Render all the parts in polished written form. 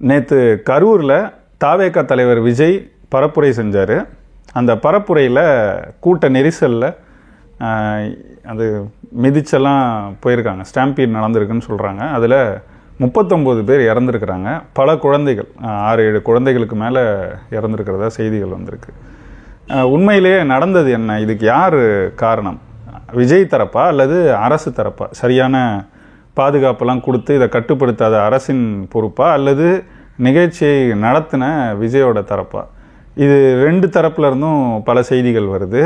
நேற்று கரூரில் தாவேகா தலைவர் விஜய் பரப்புரை செஞ்சார். அந்த பரப்புரையில் கூட்ட நெரிசலில் அது மிதிச்செல்லாம் போயிருக்காங்க, ஸ்டாம்பீட் நடந்திருக்குன்னு சொல்கிறாங்க. அதில் 39 பேர் இறந்துருக்கிறாங்க. பல குழந்தைகள், 6-7 குழந்தைகளுக்கு மேலே இறந்துருக்கிறதா செய்திகள் வந்திருக்கு. உண்மையிலேயே நடந்தது என்ன? இதுக்கு யார் காரணம்? விஜய் தரப்பா அல்லது அரசு தரப்பா? சரியான பாதுகாப்பெல்லாம் கொடுத்து இதை கட்டுப்படுத்தாத அரசின் பொறுப்பா அல்லது நிகழ்ச்சியை நடத்தின விஜயோட தரப்பா? இது 2 தரப்புல இருந்தும் பல செய்திகள் வருது.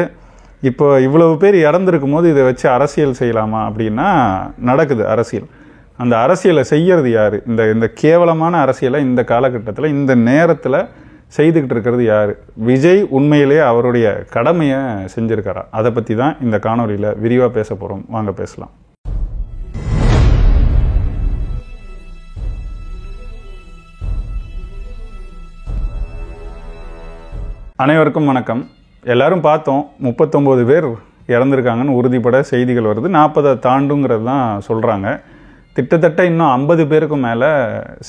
இப்போ இவ்வளவு பேர் இறந்துருக்கும் போது இதை வச்சு அரசியல் செய்யலாமா அப்படின்னா நடக்குது அரசியல். அந்த அரசியலை செய்யறது யாரு? இந்த கேவலமான அரசியலை இந்த காலகட்டத்தில் இந்த நேரத்தில் செய்துக்கிட்டு இருக்கிறது யாரு? விஜய் உண்மையிலேயே அவருடைய கடமையை செஞ்சிருக்காரா? அதை பற்றி தான் இந்த காணொலியில் விரிவாக பேச போகிறோம். வாங்க பேசலாம். அனைவருக்கும் வணக்கம். எல்லாரும் பார்த்தோம், 39 பேர் இறந்துருக்காங்கன்னு உறுதிப்பட செய்திகள் வருது. 40 தாண்டுங்கிறது தான் சொல்கிறாங்க. கிட்டத்தட்ட இன்னும் 50 பேருக்கும் மேலே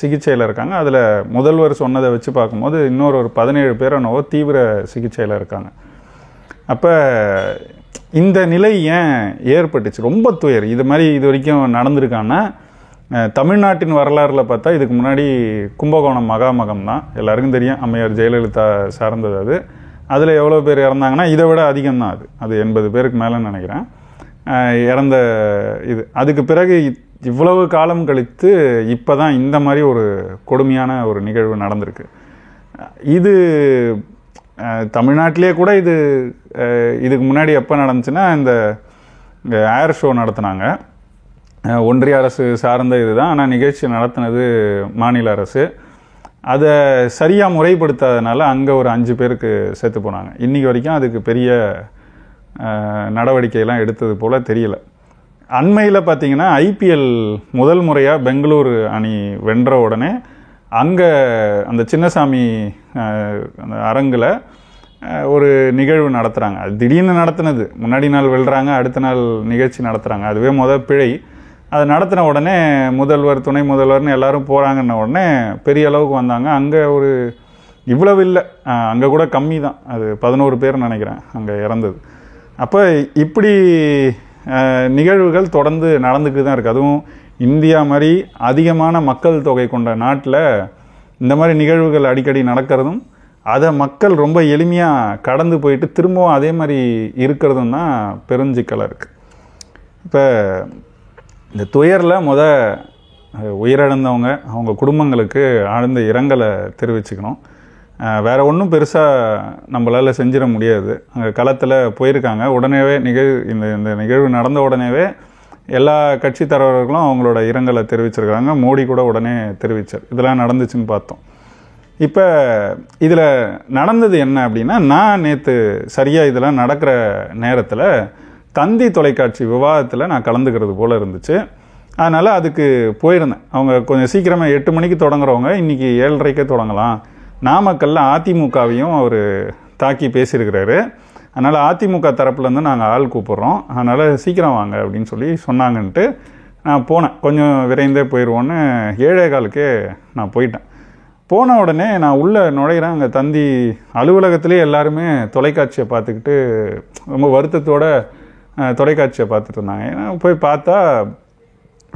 சிகிச்சையில் இருக்காங்க. அதில் முதல்வர் சொன்னதை வச்சு பார்க்கும்போது இன்னொரு 17 பேர் என்னவோ தீவிர சிகிச்சையில் இருக்காங்க. அப்போ இந்த நிலை ஏன் ஏற்பட்டுச்சு? ரொம்ப துயர். இது மாதிரி இது வரைக்கும் நடந்திருக்கான்னா தமிழ்நாட்டின் வரலாறில் பார்த்தா இதுக்கு முன்னாடி கும்பகோணம் மகாமகம் தான் எல்லாருக்கும் தெரியும். அம்மையார் ஜெயலலிதா சார்ந்தது அது. அதில் எவ்வளோ பேர் இறந்தாங்கன்னா இதை விட அதிகம்தான். அது 80 பேருக்கு மேலேன்னு நினைக்கிறேன் இறந்த இது. அதுக்கு பிறகு இவ்வளவு காலம் கழித்து இப்போ தான் இந்த மாதிரி ஒரு கொடுமையான ஒரு நிகழ்வு நடந்திருக்கு. இது தமிழ்நாட்டிலே கூட இதுக்கு முன்னாடி எப்போ நடந்துச்சுன்னா இந்த ஏர் ஷோ நடத்தினாங்க. ஒன்றிய அரசு சார்ந்த இதுதான், ஆனால் நிகழ்ச்சி நடத்தினது மாநில அரசு. அதை சரியாக முறைப்படுத்தாதனால அங்கே ஒரு 5 பேருக்கு செத்து போனாங்க. இன்றைக்கி வரைக்கும் அதுக்கு பெரிய நடவடிக்கையெல்லாம் எடுத்தது போல் தெரியல. அண்மையில் பார்த்திங்கன்னா ஐபிஎல் முதல் முறையாக பெங்களூரு அணி வென்ற உடனே அங்கே அந்த சின்னசாமி அந்த அரங்கில் ஒரு நிகழ்வு நடத்துகிறாங்க. அது திடீர்னு நடத்துனது. முன்னாடி நாள் வெல்றாங்க, அடுத்த நாள் நிகழ்ச்சி நடத்துகிறாங்க. அதுவே பிழை. அது நடத்தின உடனே முதல்வர், துணை முதல்வர்னு எல்லாரும் போகிறாங்கன்ன உடனே பெரிய அளவுக்கு வந்தாங்க. அங்கே ஒரு இவ்வளவு இல்லை, அங்கே கூட கம்மி தான். அது 11 பேர் நினைக்கிறேன் அங்கே இறந்தது. அப்போ இப்படி நிகழ்வுகள் தொடர்ந்து நடந்துக்கிட்டு தான் இருக்குது. அதுவும் இந்தியா மாதிரி அதிகமான மக்கள் தொகை கொண்ட நாட்டில் இந்த மாதிரி நிகழ்வுகள் அடிக்கடி நடக்கிறதும், அதை மக்கள் ரொம்ப எளிமையாக கடந்து போயிட்டு திரும்பவும் அதே மாதிரி இருக்கிறதும் தான் பெருஞ்சிக்கலாக இருக்குது. இப்போ இந்த துயரில் உயிரிழந்தவங்க அவங்க குடும்பங்களுக்கு ஆழ்ந்த இரங்கலை தெரிவிச்சுக்கணும். வேறு ஒன்றும் பெருசாக நம்மளால் செஞ்சிட முடியாது. அங்கே களத்தில் போயிருக்காங்க. உடனேவே இந்த நிகழ்வு நடந்த உடனேவே எல்லா கட்சி தலைவர்களும் அவங்களோட இரங்கலை தெரிவிச்சிருக்காங்க. மோடி கூட உடனே தெரிவித்தார். இதெல்லாம் நடந்துச்சுன்னு பார்த்தோம். இப்போ இதில் நடந்தது என்ன அப்படின்னா, நான் நேற்று சரியாக இதெல்லாம் நடக்கிற நேரத்தில் தந்தி தொலைக்காட்சி விவாதத்தில் நான் கலந்துக்கிறது போல் இருந்துச்சு. அதனால் அதுக்கு போயிருந்தேன். அவங்க கொஞ்சம் சீக்கிரமாக 8 மணிக்கு தொடங்குறவங்க இன்றைக்கி 7:30க்கே தொடங்கலாம். நாமக்கல்ல அதிமுகவையும் அவர் தாக்கி பேசியிருக்கிறாரு. அதனால் அதிமுக தரப்புலேருந்து நாங்கள் ஆள் கூப்பிட்றோம், அதனால் சீக்கிரம் வாங்க அப்படின்னு சொல்லி சொன்னாங்கன்ட்டு நான் போனேன். கொஞ்சம் விரைந்தே போயிடுவோன்னு 7:15க்கே நான் போயிட்டேன். போன உடனே நான் உள்ளே நுழைகிறேன். அங்கே தந்தி அலுவலகத்திலே எல்லாருமே தொலைக்காட்சியை பார்த்துக்கிட்டு ரொம்ப வருத்தத்தோட தொலைக்காட்சியை பார்த்துட்டு இருந்தாங்க. ஏன்னா போய் பார்த்தா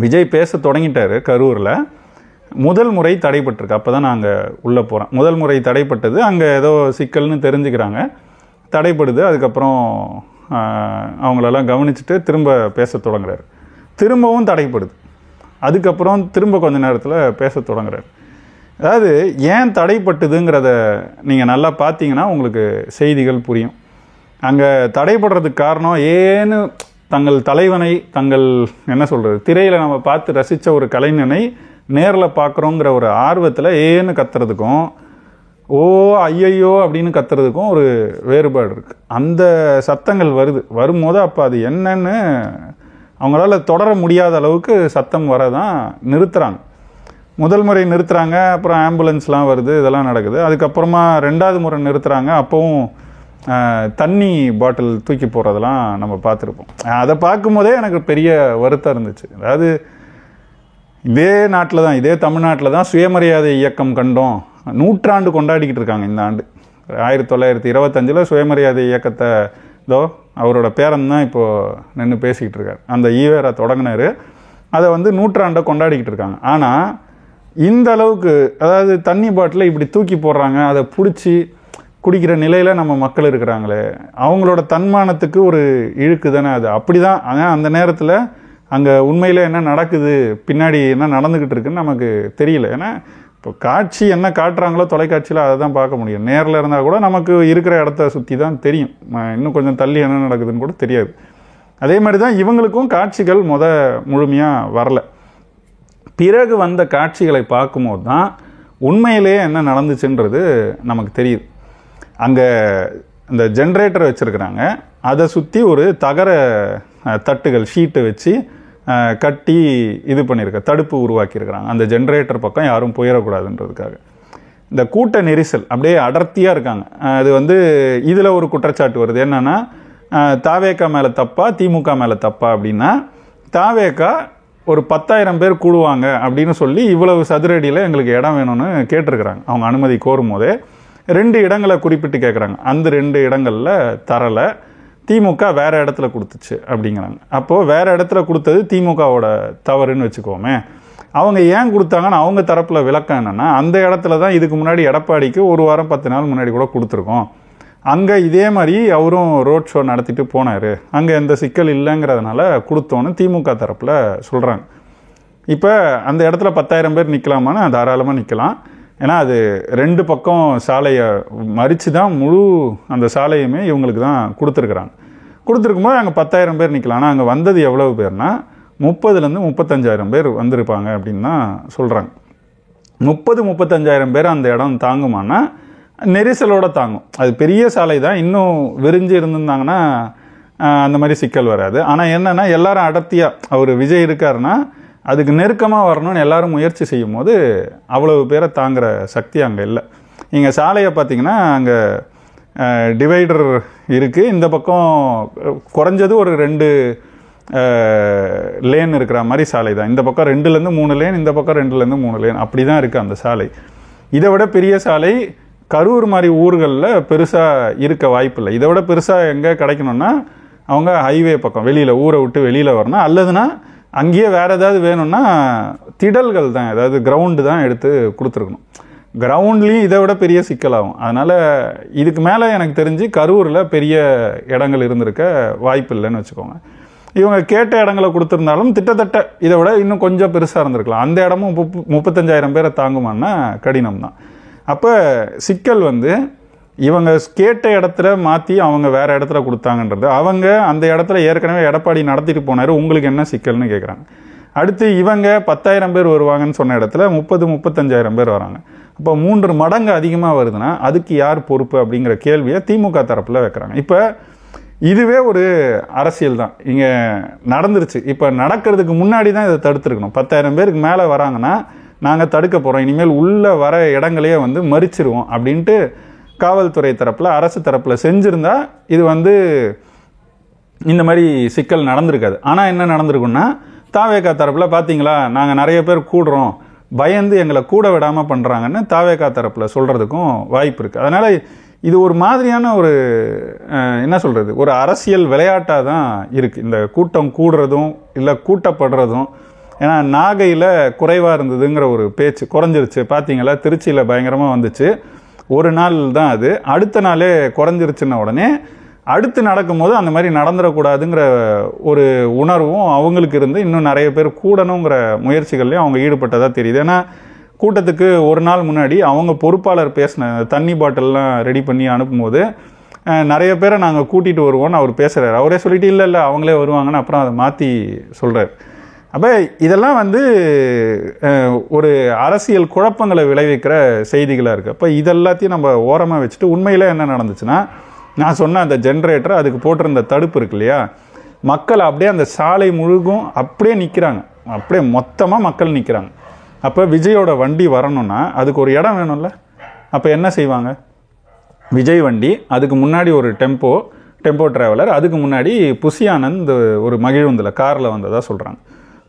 விஜய் பேச தொடங்கிட்டார். கரூரில் முதல் முறை தடைப்பட்டிருக்கு. அப்போ தான் நாங்கள் உள்ளே போகிறோம். முதல் முறை தடைப்பட்டது அங்கே ஏதோ சிக்கல்னு தெரிஞ்சுக்கிறாங்க, தடைப்படுது. அதுக்கப்புறம் அவங்களெல்லாம் கவனிச்சுட்டு திரும்ப பேச தொடங்குறாரு. திரும்பவும் தடைப்படுது. அதுக்கப்புறம் திரும்ப கொஞ்ச நேரத்தில் பேச தொடங்குறாரு. அதாவது ஏன் தடைப்பட்டுதுங்கிறத நீங்கள் நல்லா பார்த்தீங்கன்னா உங்களுக்கு செய்திகள் புரியும். அங்கே தடைப்படுறதுக்கு காரணம் ஏன்னு தங்கள் தலைவனை, தங்கள் என்ன சொல்கிறது, திரையில் நம்ம பார்த்து ரசித்த ஒரு கலைஞனை நேரில் பார்க்குறோங்கிற ஒரு ஆர்வத்தில் ஏன்னு கத்துறதுக்கும் ஓ ஐயையோ அப்படின்னு கத்துறதுக்கும் ஒரு வேறுபாடு இருக்குது. அந்த சத்தங்கள் வரும்போது அப்போ அது என்னன்னு அவங்களால தொடர முடியாத அளவுக்கு சத்தம் வரதான் நிறுத்துகிறாங்க. முதல் முறை நிறுத்துகிறாங்க, அப்புறம் ஆம்புலன்ஸ்லாம் வருது, இதெல்லாம் நடக்குது. அதுக்கப்புறமா 2வது முறை நிறுத்துகிறாங்க. அப்போவும் தண்ணி பாட்டில் தூக்கி போடுறதெல்லாம் நம்ம பார்த்துருப்போம். அதை பார்க்கும்போதே எனக்கு பெரிய வருத்தம் இருந்துச்சு. அதாவது இதே நாட்டில் தான், இதே தமிழ்நாட்டில் தான் சுயமரியாதை இயக்கம் கண்டோம், நூற்றாண்டு கொண்டாடிக்கிட்டு இருக்காங்க இந்த ஆண்டு. 1925 சுயமரியாதை இயக்கத்தை அவரோட பேரன் தான் இப்போது நின்று பேசிக்கிட்டு இருக்கார். அந்த ஈவேரா தொடங்கினார், அதை வந்து நூற்றாண்டை கொண்டாடிக்கிட்டு இருக்காங்க. ஆனால் இந்த அளவுக்கு, அதாவது தண்ணி பாட்டில் இப்படி தூக்கி போடுறாங்க, அதை பிடிச்சி குடிக்கிற நிலையில் நம்ம மக்கள் இருக்கிறாங்களே, அவங்களோட தன்மானத்துக்கு ஒரு இழுக்கு தானே அது. அப்படி தான். ஆனால் அந்த நேரத்தில் அங்கே உண்மையில் என்ன நடக்குது, பின்னாடி என்ன நடந்துக்கிட்டு இருக்குன்னு நமக்கு தெரியல. ஏன்னா இப்போ காட்சி என்ன காட்டுறாங்களோ தொலைக்காட்சியில் அதை தான் பார்க்க முடியும். நேரில் இருந்தால் கூட நமக்கு இருக்கிற இடத்த சுற்றி தான் தெரியும், இன்னும் கொஞ்சம் தள்ளி என்ன நடக்குதுன்னு கூட தெரியாது. அதே மாதிரி தான் இவங்களுக்கும் காட்சிகள் முழுமையாக வரல. பிறகு வந்த காட்சிகளை பார்க்கும்போது தான் உண்மையிலேயே என்ன நடந்துச்சுன்றது நமக்கு தெரியுது. அங்கே இந்த ஜென்ரேட்டரை வச்சுருக்கிறாங்க, அதை சுற்றி ஒரு தகர தட்டுகள் ஷீட்டை வச்சு கட்டி இது பண்ணியிருக்க தடுப்பு உருவாக்கியிருக்கிறாங்க. அந்த ஜென்ரேட்டர் பக்கம் யாரும் போயிடக்கூடாதுன்றதுக்காக. இந்த கூட்ட நெரிசல் அப்படியே அடர்த்தியாக இருக்காங்க. அது வந்து இதில் ஒரு குற்றச்சாட்டு வருது, என்னென்னா தாவேக்கா மேலே தப்பா திமுக மேலே தப்பா அப்படின்னா, தாவேக்கா ஒரு 10,000 பேர் கூடுவாங்க அப்படின்னு சொல்லி இவ்வளவு சதுரடியில் எங்களுக்கு இடம் வேணும்னு கேட்டிருக்கிறாங்க. அவங்க அனுமதி கோரும் போதே 2 இடங்களை குறிப்பிட்டு கேட்குறாங்க. அந்த 2 இடங்களில் தரலை, திமுக வேறு இடத்துல கொடுத்துச்சு அப்படிங்கிறாங்க. அப்போது வேறு இடத்துல கொடுத்தது திமுகவோட தவறுன்னு வச்சுக்கோமே. அவங்க ஏன் கொடுத்தாங்கன்னு அவங்க தரப்பில் விளக்கம் என்னென்னா, அந்த இடத்துல தான் இதுக்கு முன்னாடி எடப்பாடிக்கு 1 வாரம் 10 நாள் முன்னாடி கூட கொடுத்துருக்கோம், அங்கே இதே மாதிரி அவரும் ரோட் ஷோ நடத்திட்டு போனார், அங்கே எந்த சிக்கல் இல்லைங்கிறதுனால கொடுத்தோன்னு திமுக தரப்பில் சொல்கிறாங்க. இப்போ அந்த இடத்துல 10,000 பேர் நிற்கலாமான்னு தாராளமாக நிற்கலாம். ஏன்னா அது 2 பக்கம் சாலையை மறித்து தான் முழு அந்த சாலையுமே இவங்களுக்கு தான் கொடுத்துருக்குறாங்க. கொடுத்துருக்கும்போது அங்கே 10,000 பேர் நிற்கலாம். ஆனால் அங்கே வந்தது எவ்வளவு பேர்னா 30,000 to 35,000 பேர் வந்திருப்பாங்க அப்படின்னு தான் சொல்கிறாங்க. 30-35,000 பேர் அந்த இடம் தாங்குமானா நெரிசலோடு தாங்கும். அது பெரிய சாலை தான், இன்னும் விரிஞ்சு இருந்திருந்தாங்கன்னா அந்த மாதிரி சிக்கல் வராது. ஆனால் என்னென்னா எல்லாரும் அடர்த்தியாக, அவர் விஜய் இருக்காருன்னா அதுக்கு நெருக்கமாக வரணும்னு எல்லாரும் முயற்சி செய்யும் போது அவ்வளவு பேரை தாங்குகிற சக்தி அங்கே இல்லை. இங்கே சாலையை பார்த்திங்கன்னா அங்கே டிவைடர் இருக்குது, இந்த பக்கம் குறைஞ்சது ஒரு 2 லேன் இருக்கிற மாதிரி சாலை தான். இந்த பக்கம் 2-3 லேன், இந்த பக்கம் 2-3 லேன், அப்படி தான் இருக்குது அந்த சாலை. இதை விட பெரிய சாலை கரூர் மாதிரி ஊர்களில் பெருசாக இருக்க வாய்ப்பு இல்லை. இதை விட பெருசாக எங்கே கிடைக்கணும்னா அவங்க ஹைவே பக்கம் வெளியில் ஊரை விட்டு வெளியில் வரணும், அல்லதுன்னா அங்கேயே வேறு ஏதாவது வேணும்னா திடல்கள் தான், ஏதாவது கிரவுண்டு தான் எடுத்து கொடுத்துருக்கணும். கிரவுண்ட்லேயும் இதை விட பெரிய சிக்கலாகும். அதனால் இதுக்கு மேலே எனக்கு தெரிஞ்சு கரூரில் பெரிய இடங்கள் இருந்திருக்க வாய்ப்பு இல்லைன்னு வச்சுக்கோங்க. இவங்க கேட்ட இடங்களை கொடுத்துருந்தாலும் திட்டத்தட்ட இதை விட இன்னும் கொஞ்சம் பெருசாக இருந்திருக்கலாம். அந்த இடமும் 35,000 பேரை தாங்குமான்னா கடினம் தான். அப்போ சிக்கல் வந்து இவங்க கேட்ட இடத்துல மாற்றி அவங்க வேறு இடத்துல கொடுத்தாங்கன்றது, அவங்க அந்த இடத்துல ஏற்கனவே எடப்பாடி நடத்திட்டு போனார், உங்களுக்கு என்ன சிக்கல்னு கேட்குறாங்க. அடுத்து இவங்க 10,000 பேர் வருவாங்கன்னு சொன்ன இடத்துல 30-35,000 பேர் வராங்க. அப்போ 3 மடங்கு அதிகமாக வருதுன்னா அதுக்கு யார் பொறுப்பு அப்படிங்கிற கேள்வியை திமுக தரப்பில் வைக்கிறாங்க. இப்போ இதுவே ஒரு அரசியல் தான் இங்கே நடந்துருச்சு. இப்போ நடக்கிறதுக்கு முன்னாடி தான் இதை தடுத்துருக்கணும். 10,000 பேருக்கு மேலே வராங்கன்னா நாங்கள் தடுக்க போகிறோம், இனிமேல் உள்ளே வர இடங்களையே வந்து மறிச்சிருவோம் அப்படின்ட்டு காவல்துறை தரப்பில் அரசு தரப்பில் செஞ்சுருந்தா இது வந்து இந்த மாதிரி சிக்கல் நடந்திருக்காது. ஆனால் என்ன நடந்திருக்குன்னா தாவேகா தரப்பில் பார்த்தீங்களா நாங்கள் நிறைய பேர் கூடுறோம், பயந்து எங்களை கூட விடாமல் பண்ணுறாங்கன்னு தாவேகா தரப்பில் சொல்கிறதுக்கும் வாய்ப்பு இருக்குது. அதனால் இது ஒரு மாதிரியான ஒரு என்ன சொல்கிறது, ஒரு அரசியல் விளையாட்டாக தான் இருக்குது இந்த கூட்டம் கூடுறதும் இல்லை கூட்டப்படுறதும். ஏன்னா நாகையில் குறைவாக இருந்ததுங்கிற ஒரு பேச்சு குறைஞ்சிருச்சு, பார்த்தீங்களா திருச்சியில் பயங்கரமாக வந்துச்சு, ஒரு நாள் தான் அது, அடுத்த நாளே குறைஞ்சிருச்சுன்ன உடனே அடுத்து நடக்கும்போது அந்த மாதிரி நடந்துடக்கூடாதுங்கிற ஒரு உணர்வும் அவங்களுக்கு இருந்து இன்னும் நிறைய பேர் கூடணுங்கிற முயற்சிகள்லையும் அவங்க ஈடுபட்டதாக தெரியுது. ஏன்னா கூட்டத்துக்கு ஒரு நாள் முன்னாடி அவங்க பொறுப்பாளர் பேசின தண்ணி பாட்டில்லாம் ரெடி பண்ணி அனுப்பும்போது நிறைய பேரை நாங்கள் கூட்டிகிட்டு வருவோம்னு அவர் பேசுகிறார். அவரே சொல்லிட்டு இல்லை அவங்களே வருவாங்கன்னு அப்புறம் அதை மாற்றி சொல்கிறார். அப்போ இதெல்லாம் வந்து ஒரு அரசியல் குழப்பங்களை விளைவிக்கிற செய்திகளாக இருக்குது. அப்போ இதெல்லாத்தையும் நம்ம ஓரமாக வச்சுட்டு உண்மையில் என்ன நடந்துச்சுன்னா, நான் சொன்ன அந்த ஜென்ரேட்டர் அதுக்கு போட்டிருந்த தடுப்பு இருக்கு இல்லையா, மக்கள் அப்படியே அந்த சாலை முழுகும் அப்படியே நிற்கிறாங்க, அப்படியே மொத்தமாக மக்கள் நிற்கிறாங்க. அப்போ விஜயோட வண்டி வரணும்னா அதுக்கு ஒரு இடம் வேணும்ல. அப்போ என்ன செய்வாங்க, விஜய் வண்டி அதுக்கு முன்னாடி ஒரு டெம்போ டிராவலர், அதுக்கு முன்னாடி புஷி ஆனந்த் ஒரு மகிழுந்தில் காரில் வந்ததாக சொல்கிறாங்க.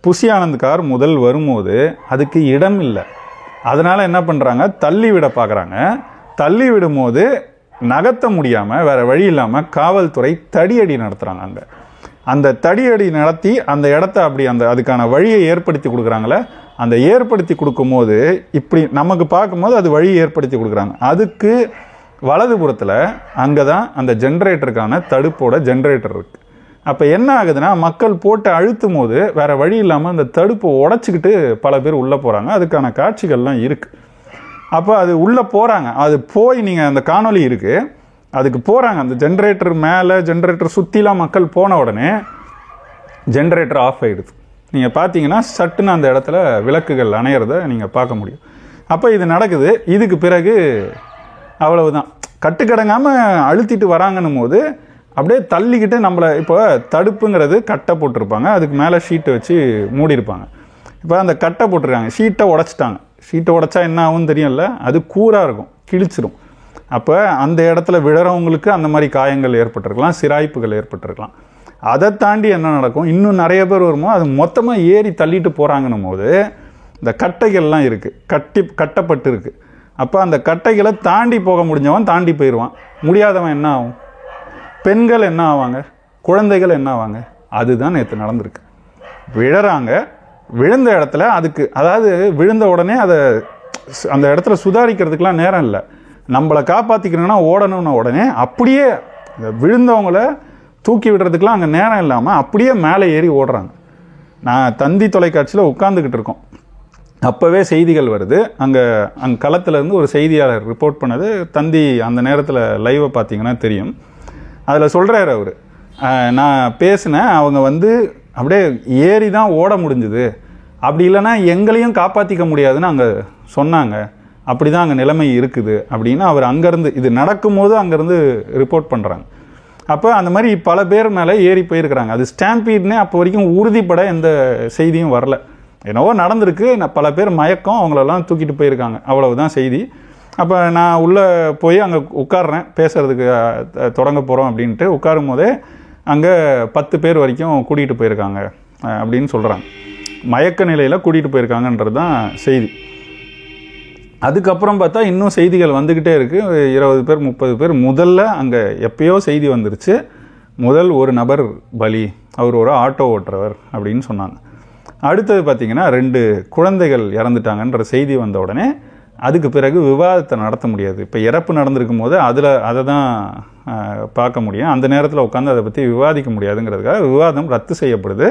புஷி ஆனந்த் கார் முதல் வரும்போது அதுக்கு இடம் இல்லை. அதனால் என்ன பண்ணுறாங்க, தள்ளி விட பார்க்குறாங்க. தள்ளி விடும்போது நகர்த்த முடியாமல் வேறு வழி இல்லாமல் காவல்துறை தடியடி நடத்துகிறாங்க. அங்கே அந்த தடியடி நடத்தி அந்த இடத்த அப்படி அதுக்கான வழியை ஏற்படுத்தி கொடுக்குறாங்களே, அந்த ஏற்படுத்தி கொடுக்கும்போது இப்படி நமக்கு பார்க்கும்போது அது வழி ஏற்படுத்தி கொடுக்குறாங்க. அதுக்கு வலதுபுறத்தில் அங்கே தான் அந்த ஜென்ரேட்டருக்கான தடுப்போட ஜென்ரேட்டர் இருக்குது. அப்போ என்ன ஆகுதுன்னா, மக்கள் போட்டு அழுத்தும் போது வேறு வழி இல்லாமல் அந்த தடுப்பை உடச்சிக்கிட்டு பல பேர் உள்ளே போகிறாங்க. அதுக்கான காட்சிகள்லாம் இருக்குது. அப்போ அது உள்ளே போகிறாங்க. அது போய் நீங்கள் அந்த காணொலி இருக்குது, அதுக்கு போகிறாங்க. அந்த ஜென்ரேட்டர் மேலே ஜென்ரேட்டர் சுற்றிலாம் மக்கள் போன உடனே ஜென்ரேட்டர் ஆஃப் ஆகிடுது. நீங்கள் பார்த்தீங்கன்னா சட்டுன்னு அந்த இடத்துல விளக்குகள் அணையிறத நீங்கள் பார்க்க முடியும். அப்போ இது நடக்குது. இதுக்கு பிறகு அவ்வளவுதான், கட்டுக்கடங்காமல் அழுத்திட்டு வராங்கன்னும் போது அப்படியே தள்ளிக்கிட்டு நம்மளை, இப்போ தடுப்புங்கிறது கட்டை போட்டிருப்பாங்க, அதுக்கு மேலே ஷீட்டை வச்சு மூடியிருப்பாங்க. இப்போ அந்த கட்டை போட்டிருக்காங்க, ஷீட்டை உடச்சிட்டாங்க. ஷீட்டை உடச்சா என்ன ஆகும்னு தெரியல, அது கூராக இருக்கும், கிழிச்சிடும். அப்போ அந்த இடத்துல விழறவங்களுக்கு அந்த மாதிரி காயங்கள் ஏற்பட்டிருக்கலாம், சிராய்ப்புகள் ஏற்பட்டிருக்கலாம். அதை தாண்டி என்ன நடக்கும், இன்னும் நிறைய பேர் வருமோ அது மொத்தமாக ஏறி தள்ளிட்டு போகிறாங்கன்னும் போது இந்த கட்டைகள்லாம் இருக்குது, கட்டப்பட்டு இருக்குது. அப்போ அந்த கட்டைகளை தாண்டி போக முடிஞ்சவன் தாண்டி போயிடுவான், முடியாதவன் என்ன ஆகும், பெண்கள் என்ன ஆவாங்க, குழந்தைகள் என்ன ஆவாங்க. அதுதான் நேற்று நடந்திருக்கு. விழறாங்க, விழுந்த இடத்துல அதுக்கு, அதாவது விழுந்த உடனே அதை அந்த இடத்துல சுதாரிக்கிறதுக்கெலாம் நேரம் இல்லை. நம்மளை காப்பாற்றிக்கணும்னா ஓடணும்னு உடனே அப்படியே விழுந்தவங்கள தூக்கி விடுறதுக்கெலாம் அங்கே நேரம் இல்லாமல் அப்படியே மேலே ஏறி ஓடுறாங்க. நான் தந்தி தொலைக்காட்சியில் உட்காந்துக்கிட்டு இருக்கோம், அப்போவே செய்திகள் வருது. அங்கே களத்துலேருந்து ஒரு செய்தியாளர் ரிப்போர்ட் பண்ணது, தந்தி அந்த நேரத்தில் லைவை பார்த்தீங்கன்னா தெரியும். அதில் சொல்கிறார் அவர், நான் பேசினேன், அவங்க அப்படியே ஏறி தான் ஓட முடிஞ்சுது, அப்படி இல்லைன்னா எங்களையும் காப்பாற்றிக்க முடியாதுன்னு அங்கே சொன்னாங்க, அப்படி தான் அங்கே நிலைமை இருக்குது அப்படின்னு அவர் அங்கேருந்து, இது நடக்கும்போது அங்கேருந்து ரிப்போர்ட் பண்ணுறாங்க. அப்போ அந்த மாதிரி பல பேர் மேலே ஏறி போயிருக்கிறாங்க. அது ஸ்டாம்பீட்னே அப்போ வரைக்கும் உறுதிப்பட எந்த செய்தியும் வரல. என்னவோ நடந்திருக்கு, பல பேர் மயக்கம், அவங்களெல்லாம் தூக்கிட்டு போயிருக்காங்க, அவ்வளவுதான் செய்தி. அப்போ நான் உள்ளே போய் அங்கே உட்கார்றேன், பேசுகிறதுக்கு தொடங்க போகிறோம் அப்படின்ட்டு உட்காரும் போதே அங்கே 10 பேர் வரைக்கும் கூட்டிகிட்டு போயிருக்காங்க அப்படின்னு சொல்கிறாங்க. மயக்க நிலையில் கூட்டிகிட்டு போயிருக்காங்கன்றது தான் செய்தி. அதுக்கப்புறம் பார்த்தா இன்னும் செய்திகள் வந்துக்கிட்டே இருக்குது. 20 பேர் 30 பேர். முதல்ல அங்கே எப்பயோ செய்தி வந்துருச்சு, முதல் ஒரு நபர் பலி, அவர் ஒரு ஆட்டோ ஓட்டுறவர் அப்படின்னு சொன்னாங்க. அடுத்தது பார்த்திங்கன்னா 2 குழந்தைகள் இறந்துட்டாங்கன்ற செய்தி வந்த உடனே அதுக்கு பிறகு விவாதத்தை நடத்த முடியாது. இப்போ இறப்பு நடந்திருக்கும் போது அதை தான் பார்க்க முடியும். அந்த நேரத்தில் உட்காந்து அதை பற்றி விவாதிக்க முடியாதுங்கிறதுக்காக விவாதம் ரத்து செய்யப்படுது.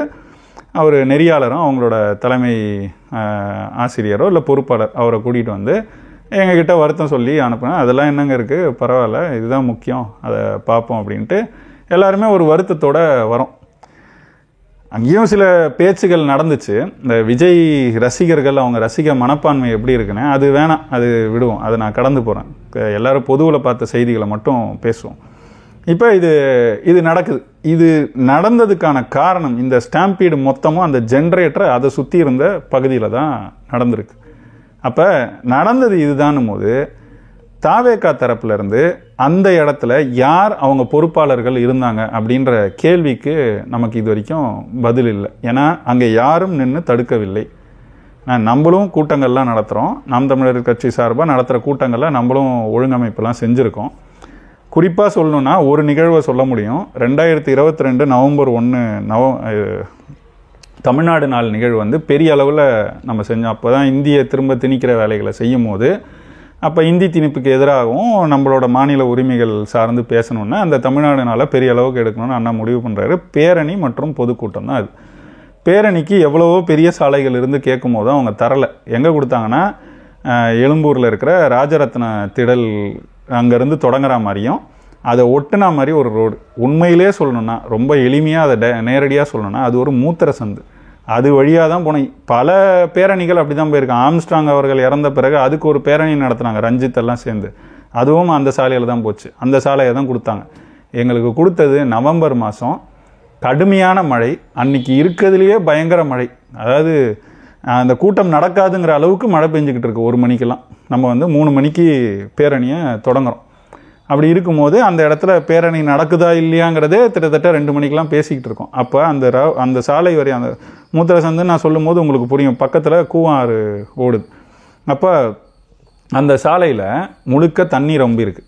அவர் நெறியாளரும் அவங்களோட தலைமை ஆசிரியரோ இல்லை பொறுப்பாளர் அவரை கூட்டிகிட்டு வந்து எங்ககிட்ட வருத்தம் சொல்லி அனுப்புனேன். அதெல்லாம் என்னங்க இருக்குது, பரவாயில்ல, இதுதான் முக்கியம், அதை பார்ப்போம் அப்படின்ட்டு எல்லாருமே ஒரு வருத்தத்தோடு வரோம். அங்கேயும் சில பேச்சுகள் நடந்துச்சு. இந்த விஜய் ரசிகர்கள் அவங்க ரசிக மனப்பான்மை எப்படி இருக்குன்னு அது வேணாம், அது விடுவோம், அதை நான் கடந்து போகிறேன். எல்லோரும் பொதுவில் பார்த்த செய்திகளை மட்டும் பேசுவோம். இப்போ இது நடக்குது. இது நடந்ததுக்கான காரணம் இந்த ஸ்டாம்பீடு மொத்தமும் அந்த ஜென்ரேட்டரை அதை சுற்றி இருந்த பகுதியில் தான் நடந்திருக்கு. அப்போ நடந்தது இதுதானும் போது தாவேகா தரப்புலேருந்து அந்த இடத்துல யார் அவங்க பொறுப்பாளர்கள் இருந்தாங்க அப்படின்ற கேள்விக்கு நமக்கு இது வரைக்கும் பதில் இல்லை. ஏன்னா அங்கே யாரும் நின்று தடுக்கவில்லை. நம்மளும் கூட்டங்கள்லாம் நடத்துகிறோம், நாம் தமிழர் கட்சி சார்பாக நடத்துகிற கூட்டங்களில் நம்மளும் ஒழுங்கமைப்பெல்லாம் செஞ்சுருக்கோம். குறிப்பாக சொல்லணுன்னா ஒரு நிகழ்வை சொல்ல முடியும். 2022 நவம்பர் 1 தமிழ்நாடு நாள் நிகழ்வு பெரிய அளவில் நம்ம செஞ்சோம். அப்போ தான் இந்தியை திரும்ப திணிக்கிற வேலைகளை செய்யும் போது, அப்போ இந்தி திணிப்புக்கு எதிராகவும் நம்மளோட மாநில உரிமைகள் சார்ந்து பேசணுன்னா அந்த தமிழ்நாடு நாளை பெரிய அளவுக்கு எடுக்கணும்னு அண்ணா முடிவு பண்ணுறாரு. பேரணி மற்றும் பொதுக்கூட்டம் தான் அது. பேரணிக்கு எவ்வளவோ பெரிய சாலைகள் இருந்து கேட்கும் போது அவங்க தரலை. எங்கே கொடுத்தாங்கன்னா எழும்பூரில் இருக்கிற ராஜரத்ன திடல் அங்கேருந்து தொடங்குற மாதிரியும் அதை ஒட்டுனா மாதிரி ஒரு ரோடு. உண்மையிலே சொல்லணுன்னா, ரொம்ப எளிமையாக அதை நேரடியாக சொல்லணுன்னா, அது ஒரு மூத்திர சந்து. அது வழியாக தான் போனேன். பல பேரணிகள் அப்படி தான் போயிருக்காங்க. ஆம்ஸ்ட்ராங் அவர்கள் இறந்த பிறகு அதுக்கு ஒரு பேரணி நடத்துனாங்க, ரஞ்சித் எல்லாம் சேர்ந்து. அதுவும் அந்த சாலையில் தான் போச்சு. அந்த சாலையை தான் கொடுத்தாங்க. எங்களுக்கு கொடுத்தது நவம்பர் மாதம், கடுமையான மழை. அன்னைக்கு இருக்கிறதுலையே பயங்கர மழை. அதாவது அந்த கூட்டம் நடக்காதுங்கிற அளவுக்கு மழை பெஞ்சிக்கிட்டு இருக்கு. 1 மணிக்கெல்லாம் நம்ம 3 மணிக்கு பேரணியை தொடங்குறோம். அப்படி இருக்கும்போது அந்த இடத்துல பேரணி நடக்குதா இல்லையாங்கிறதே கிட்டத்தட்ட 2 மணிக்கெலாம் பேசிக்கிட்டு இருக்கோம். அப்போ அந்த சாலை வரை அந்த மூத்திர சந்துன்னு நான் சொல்லும் போது உங்களுக்கு புரியும், பக்கத்தில் கூவாறு ஓடுது. அப்போ அந்த சாலையில் முழுக்க தண்ணி ரொம்ப இருக்குது.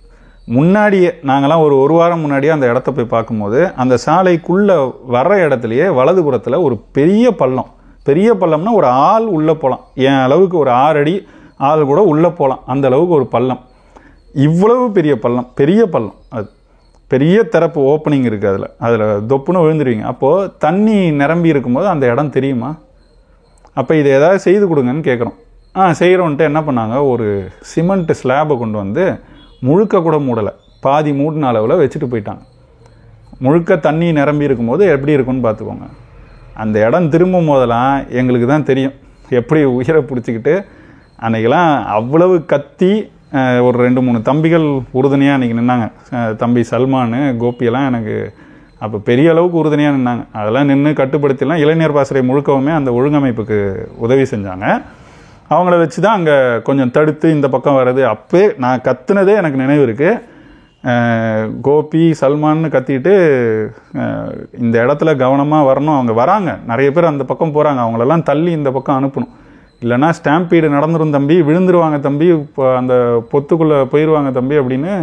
முன்னாடியே நாங்கள்லாம் ஒரு வாரம் முன்னாடியே அந்த இடத்த போய் பார்க்கும்போது அந்த சாலைக்குள்ளே வர்ற இடத்துலையே வலதுபுறத்தில் ஒரு பெரிய பள்ளம்னா ஒரு ஆள் உள்ளே போகலாம், என் அளவுக்கு ஒரு 6 அடி ஆள் கூட உள்ளே போகலாம், அந்த அளவுக்கு ஒரு பள்ளம். இவ்வளவு பெரிய பள்ளம், அது பெரிய திறப்பு ஓப்பனிங் இருக்குது, அதில் தொப்புன்னு விழுந்துருவீங்க. அப்போது தண்ணி நிரம்பி இருக்கும்போது அந்த இடம் தெரியுமா? அப்போ இதை ஏதாவது செய்து கொடுங்கன்னு கேட்குறோம். செய்கிறோன்ட்டு என்ன பண்ணாங்க, ஒரு சிமெண்ட் ஸ்லாபை கொண்டு வந்து முழுக்க கூட மூடலை, பாதி மூடின அளவில் வச்சுட்டு போயிட்டாங்க. முழுக்க தண்ணி நிரம்பி இருக்கும்போது எப்படி இருக்குன்னு பார்த்துக்கோங்க. அந்த இடம் திரும்பும் போதெல்லாம் எங்களுக்கு தான் தெரியும் எப்படி உயிரை பிடிச்சிக்கிட்டு அன்றைக்கெல்லாம் அவ்வளவு கத்தி ஒரு 2-3 தம்பிகள் உறுதுணையாக அன்றைக்கி நின்னாங்க. தம்பி சல்மான், கோபியெல்லாம் எனக்கு அப்போ பெரிய அளவுக்கு உறுதுணையாக நின்னாங்க. அதெல்லாம் நின்று கட்டுப்படுத்திலாம் இளைஞர் பாசறை முழுக்கவுமே அந்த ஒழுங்கமைப்புக்கு உதவி செஞ்சாங்க. அவங்கள வச்சு தான் அங்கே கொஞ்சம் தடுத்து இந்த பக்கம் வர்றது. அப்போ நான் கத்துனதே எனக்கு நினைவு இருக்குது. கோபி சல்மான்னு கத்திட்டு இந்த இடத்துல கவனமாக வரணும், அவங்க வராங்க, நிறைய பேர் அந்த பக்கம் போகிறாங்க, அவங்களெல்லாம் தள்ளி இந்த பக்கம் அனுப்பணும், இல்லைனா ஸ்டாம்பீடு நடந்துடும் தம்பி, விழுந்துருவாங்க தம்பி, இப்போ அந்த பொத்துக்குள்ளே போயிடுவாங்க தம்பி அப்படின்னு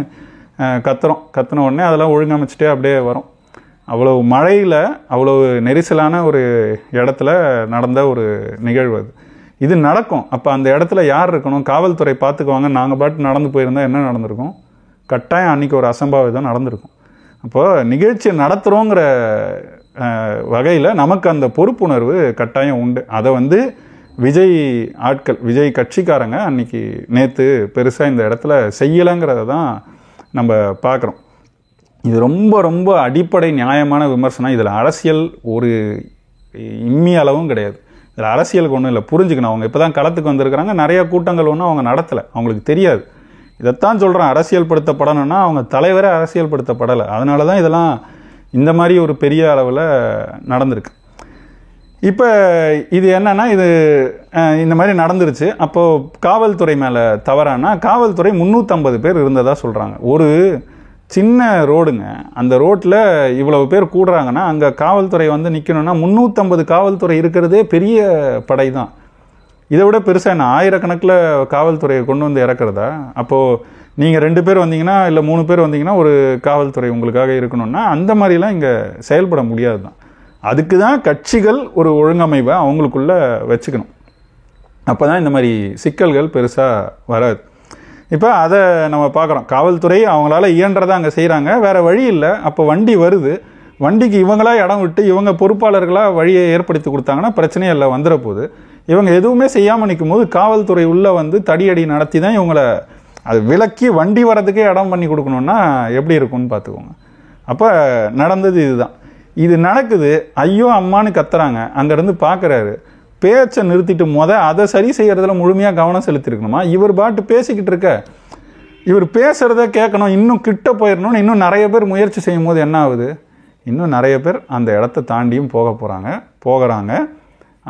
கத்தின உடனே அதெல்லாம் ஒழுங்கமைச்சிட்டே அப்படியே வரும். அவ்வளவு மழையில் அவ்வளவு நெரிசலான ஒரு இடத்துல நடந்த ஒரு நிகழ்வு இது நடக்கும். அப்போ அந்த இடத்துல யார் இருக்கணும், காவல்துறை பார்த்துக்குவாங்க, நாங்கள் பாட்டு நடந்து போயிருந்தால் என்ன நடந்திருக்கும்? கட்டாயம் அன்றைக்கி ஒரு அசம்பாவிதம் நடந்திருக்கும். அப்போது நிகழ்ச்சியை நடத்துகிறோங்கிற வகையில் நமக்கு அந்த பொறுப்புணர்வு கட்டாயம் உண்டு. அதை விஜய் கட்சிக்காரங்க அன்றைக்கி நேற்று பெருசாக இந்த இடத்துல செய்யலைங்கிறத தான் நம்ம பார்க்குறோம். இது ரொம்ப ரொம்ப அடிப்படை நியாயமான விமர்சனம். இதில் அரசியல் ஒரு இம்மி அளவும் கிடையாது. இதில் அரசியலுக்கு ஒன்றும் இல்லை, புரிஞ்சுக்கணும். அவங்க இப்போ தான் களத்துக்கு வந்திருக்கிறாங்க, நிறையா கூட்டங்கள் ஒன்றும் அவங்க நடத்தலை, அவங்களுக்கு தெரியாது. இதைத்தான் சொல்கிறேன், அரசியல் படுத்தப்படணும்னா அவங்க தலைவரே அரசியல் படுத்தப்படலை. அதனால தான் இதெல்லாம் இந்த மாதிரி ஒரு பெரிய அளவில் நடந்திருக்கு. இப்போ இது என்னன்னா, இது இந்த மாதிரி நடந்துருச்சு. அப்போது காவல்துறை மேலே தவறானா, காவல்துறை 350 பேர் இருந்ததாக சொல்கிறாங்க. ஒரு சின்ன ரோடுங்க, அந்த ரோட்டில் இவ்வளவு பேர் கூடுறாங்கன்னா அங்கே காவல்துறை நிற்கணும்னா 350 காவல்துறை இருக்கிறதே பெரிய படை தான். இதை விட பெருசாக என்ன, ஆயிரக்கணக்கில் காவல்துறையை கொண்டு வந்து இறக்குறதா? அப்போது நீங்கள் 2 பேர் வந்தீங்கன்னா இல்லை 3 பேர் வந்தீங்கன்னா ஒரு காவல்துறை உங்களுக்காக இருக்கணும்னா அந்த மாதிரிலாம் இங்கே செயல்பட முடியாது தான். அதுக்கு தான் கட்சிகள் ஒரு ஒழுங்கமைப்பை அவங்களுக்குள்ளே வச்சுக்கணும். அப்போ தான் இந்த மாதிரி சிக்கல்கள் பெருசாக வராது. இப்போ அதை நம்ம பார்க்குறோம், காவல்துறை அவங்களால இயன்றதை அங்கே செய்கிறாங்க, வேறு வழி இல்லை. அப்போ வண்டி வருது, வண்டிக்கு இவங்களா இடம் விட்டு இவங்க பொறுப்பாளர்களாக வழியை ஏற்படுத்தி கொடுத்தாங்கன்னா பிரச்சனையே இல்லை, வந்துட போகுது. இவங்க எதுவுமே செய்யாமல் நிற்கும் போது காவல்துறை உள்ளே தடியடி நடத்தி தான் இவங்களை அது விலக்கி வண்டி வரதுக்கே இடம் பண்ணி கொடுக்கணுன்னா எப்படி இருக்கும்னு பார்த்துக்கோங்க. அப்போ நடந்தது இதுதான். இது நடக்குது, ஐயோ அம்மானு கத்துறாங்க. அங்கேருந்து பார்க்குறாரு, பேச்சை நிறுத்திட்டு அதை சரி செய்கிறதுல முழுமையாக கவனம் செலுத்திருக்கணுமா? இவர் பாட்டு பேசிக்கிட்டு இருக்க, இவர் பேசுகிறத கேட்கணும், இன்னும் கிட்ட போயிடணும்னு இன்னும் நிறைய பேர் முயற்சி செய்யும் போது என்ன ஆகுது, இன்னும் நிறைய பேர் அந்த இடத்த தாண்டியும் போகிறாங்க.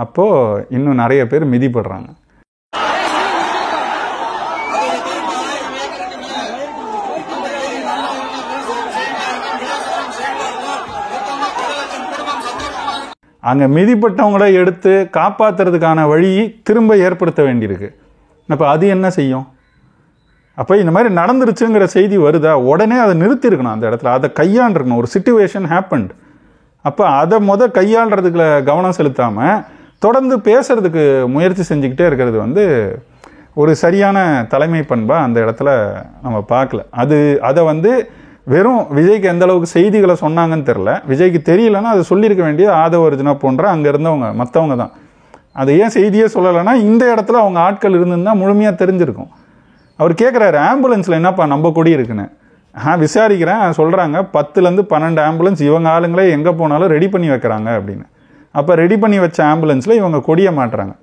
அப்போது இன்னும் நிறைய பேர் மிதிப்படுறாங்க. அங்கே மிதிப்பட்டவங்களை எடுத்து காப்பாற்றுறதுக்கான வழி திரும்ப ஏற்படுத்த வேண்டியிருக்கு. அப்போ அது என்ன செய்யும்? அப்போ இந்த மாதிரி நடந்துருச்சுங்கிற செய்தி வருதா, உடனே அதை நிறுத்திருக்கணும், அந்த இடத்துல அதை கையாண்டிருக்கணும். ஒரு சிச்சுவேஷன் ஹேப்பன்ட், அப்போ அதை கையாளுறதுக்குள்ள கவனம் செலுத்தாமல் தொடர்ந்து பேசுறதுக்கு முயற்சி செஞ்சுக்கிட்டே இருக்கிறது ஒரு சரியான தலைமை பண்பாக அந்த இடத்துல நம்ம பார்க்கல. அதை வெறும் விஜய்க்கு எந்த அளவுக்கு செய்திகளை சொன்னாங்கன்னு தெரில. விஜய்க்கு தெரியலன்னா அதை சொல்லியிருக்க வேண்டியது ஆதவ அர்ஜுனா போன்ற அங்கே இருந்தவங்க மற்றவங்க தான். அதை ஏன் செய்தியே சொல்லலைன்னா இந்த இடத்துல அவங்க ஆட்கள் இருந்திருந்தா முழுமையாக தெரிஞ்சிருக்கும். அவர் கேட்குறாரு, ஆம்புலன்ஸில் என்னப்பா நம்ம கொடி இருக்குன்னு. விசாரிக்கிறேன், சொல்கிறாங்க 10லேருந்து 12 ஆம்புலன்ஸ் இவங்க ஆளுங்களே எங்கே போனாலும் ரெடி பண்ணி வைக்கிறாங்க அப்படின்னு. அப்போ ரெடி பண்ணி வச்ச ஆம்புலன்ஸில் இவங்க கொடியை மாட்டுறாங்க.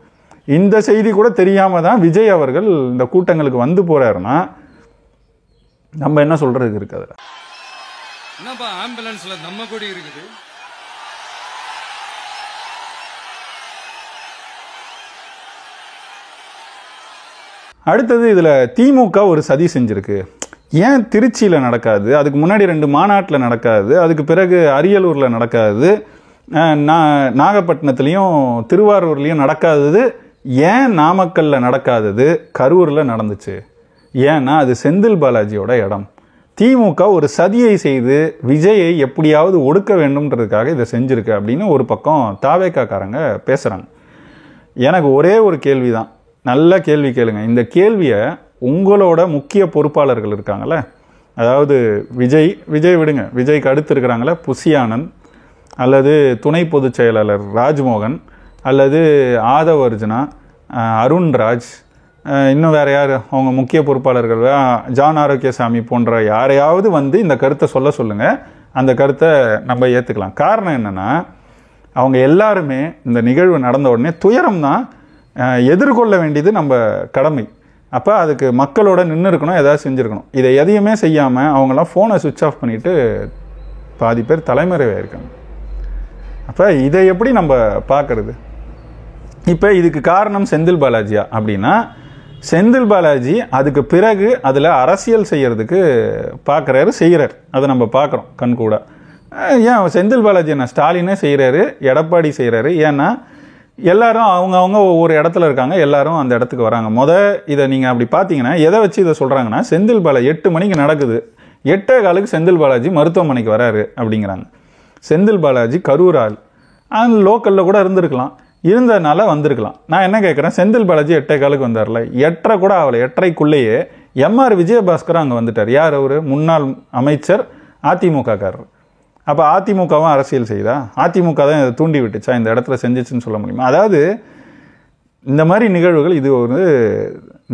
இந்த செய்தி கூட தெரியாமல் தான் விஜய் அவர்கள் இந்த கூட்டங்களுக்கு போகிறாருன்னா நம்ம என்ன சொல்றதுக்கு இருக்கு? அதில் என்னப்பா ஆம்புலன்ஸ்ல நம்ம கொடி இருக்குது. அடுத்தது இதில் திமுக ஒரு சதி செஞ்சிருக்கு. ஏன் திருச்சியில் நடக்காது, அதுக்கு முன்னாடி 2 மாநாட்டில் நடக்காது, அதுக்கு பிறகு அரியலூரில் நடக்காது, நாகப்பட்டினத்துலேயும் திருவாரூர்லேயும் நடக்காதது, ஏன் நாமக்கல்லில் நடக்காதது கரூரில் நடந்துச்சு? ஏன்னா அது செந்தில் பாலாஜியோட இடம். திமுக ஒரு சதியை செய்து விஜயை எப்படியாவது ஒடுக்க வேண்டும்ன்றதுக்காக இதை செஞ்சுருக்கு அப்படின்னு ஒரு பக்கம் தாவேக்காக்காரங்க பேசுகிறாங்க. எனக்கு ஒரே ஒரு கேள்வி தான், நல்ல கேள்வி கேளுங்க. இந்த கேள்வியை உங்களோட முக்கிய பொறுப்பாளர்கள் இருக்காங்களே, அதாவது விஜய் விடுங்க, விஜய்க்கு அடுத்து இருக்கிறாங்களே புசியானந்த், அல்லது துணை பொதுச் செயலாளர் ராஜ்மோகன், அல்லது ஆதவ் அர்ஜுனா, அருண்ராஜ், இன்னும் வேறு யார் அவங்க முக்கிய பொறுப்பாளர்கள், ஜான் ஆரோக்கியசாமி போன்ற யாரையாவது வந்து இந்த கருத்தை சொல்லுங்கள். அந்த கருத்தை நம்ம ஏற்றுக்கலாம். காரணம் என்னென்னா, அவங்க எல்லாருமே இந்த நிகழ்வு நடந்த உடனே துயரம் தான் எதிர்கொள்ள வேண்டியது நம்ம கடமை. அப்போ அதுக்கு மக்களோட நின்று இருக்கணும், ஏதாவது செஞ்சுருக்கணும். இதை எதையுமே செய்யாமல் அவங்களாம் ஃபோனை சுவிட்ச் ஆஃப் பண்ணிவிட்டு பாதி பேர் தலைமறைவாயிருக்காங்க. அப்போ இதை எப்படி நம்ம பார்க்குறது? இப்போ இதுக்கு காரணம் செந்தில் பாலாஜியா அப்படின்னா, செந்தில் பாலாஜி அதுக்கு பிறகு அதில் அரசியல் செய்கிறதுக்கு பார்க்குறாரு, செய்கிறார். அதை நம்ம பார்க்குறோம் கண்கூட. ஏன் செந்தில் பாலாஜி என்ன ஸ்டாலினே செய்கிறாரு, எடப்பாடி செய்கிறாரு. ஏன்னா எல்லாரும் அவங்கவுங்க ஒவ்வொரு இடத்துல இருக்காங்க, எல்லாரும் அந்த இடத்துக்கு வராங்க. இதை நீங்கள் அப்படி பார்த்தீங்கன்னா எதை வச்சு இதை சொல்கிறாங்கன்னா, செந்தில் பாலாஜி 8 மணிக்கு நடக்குது, 8:15 செந்தில் பாலாஜி மருத்துவமனைக்கு வராரு அப்படிங்கிறாங்க. செந்தில் பாலாஜி கரூர் ஆள், அந்த லோக்கலில் கூட இருந்ததுனால வந்திருக்கலாம். நான் என்ன கேட்குறேன், செந்தில் பாலாஜி 8:15 வந்தார்ல, 8:30 கூட ஆகலை, 8:30க்குள்ளேயே எம்ஆர் விஜயபாஸ்கர் அங்கே வந்துட்டார். யார் அவர்? முன்னாள் அமைச்சர், அதிமுகக்காரர். அப்போ அதிமுகவும் அரசியல் செய்தா? அதிமுக தான் இதை தூண்டி விட்டுச்சா, இந்த இடத்துல செஞ்சிச்சுன்னு சொல்ல முடியுமா? அதாவது இந்த மாதிரி நிகழ்வுகள் இது ஒரு